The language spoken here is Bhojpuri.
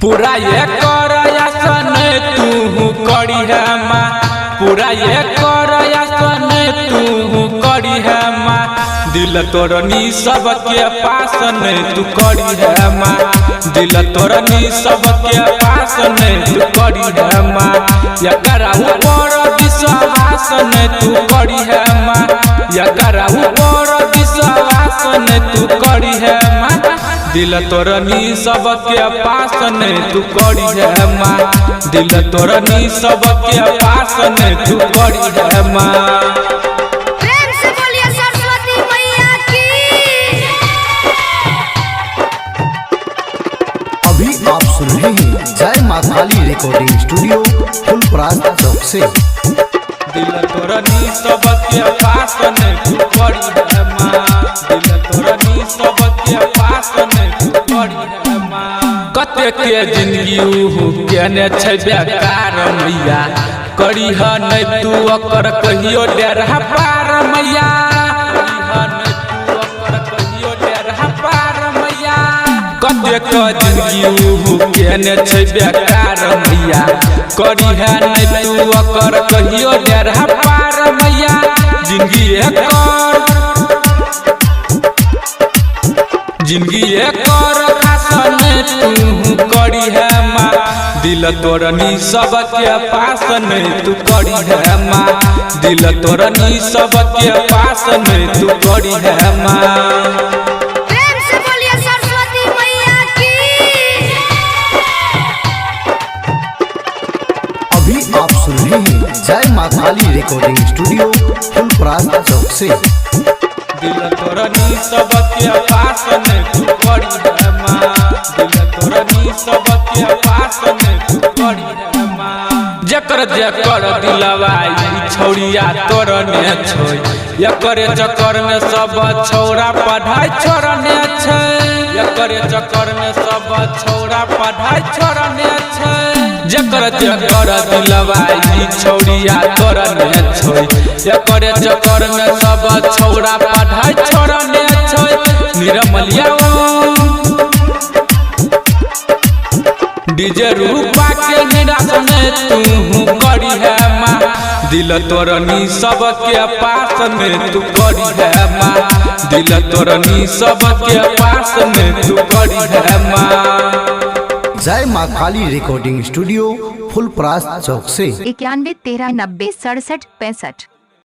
पूरा ये कर आसन तू करी है माँ, पूरा ये कर आसन तू करी है माँ। दिल तोरनी सबके पास नहीं तू करी है माँ, दिल तोरनी सबके पास नहीं तू करी है माँ। यकरा ऊपर विश्वास नहीं तू करी है माँ, यकरा ऊपर विश्वास नहीं तू करी है माँ। दिल तोरनी सबके पास नहीं तू करी है माँ, दिल तोरनी सबके पास नहीं तू करी है माँ। प्रेम से बोलिए सरस्वती मैया की। अभी आप सुन रहे हैं जय माँ काली रिकॉर्डिंग स्टूडियो फुलपरास चौक से। दिल तोरनी सबके पास नहीं तू करी है माँ, दिल तोरनी सबके पास नहीं तू करी है माँ। कते के जिंदगी केने छै बेकार मैया, करी है नहीं तू ओकर कहियो डेरा पार मैया, कते के जिंदगी केने छै बेकार मैया, करी है नहीं तू ओकर कहियो डेरा पार मैया। जिंदगी एकर खासन तू करी है माँ, दिल तोरनी सबके पास नहीं तू करी है माँ, दिल तोरनी सबके पास नहीं तू करी है माँ। प्रेम से बोलिए सरस्वती मैया की। अभी आप सुन रहे हैं जय माँ काली रिकॉर्डिंग स्टूडियो फुलपरास चौक से। दिल तोरनी सबके पास नहीं तू करी है माँ, दिल तोरनी सबके पास नहीं तू करी है माँ। जकर जकर दिलवा छौड़िया तोरने छै, एकरे चक्कर में सब छौड़ा पढ़ाई छोड़ने छै, एकरे चक्कर में सब छौड़ा पढ़ाई छोड़ने छै। जकर जकर दिलवा छौड़िया तोरने छै, एकरे चक्कर में सब छौड़ा पढ़ाई छोड़ने छै। निरमलिया डीजे रूपा के निराश में तू करी है माँ, दिल तोरनी सबके पास में तू करी है माँ, दिल तोरनी सबके पास में तू करी है माँ। जय माँ काली रिकॉर्डिंग स्टूडियो फुलपरास चौक से। 91 13 90 67 65।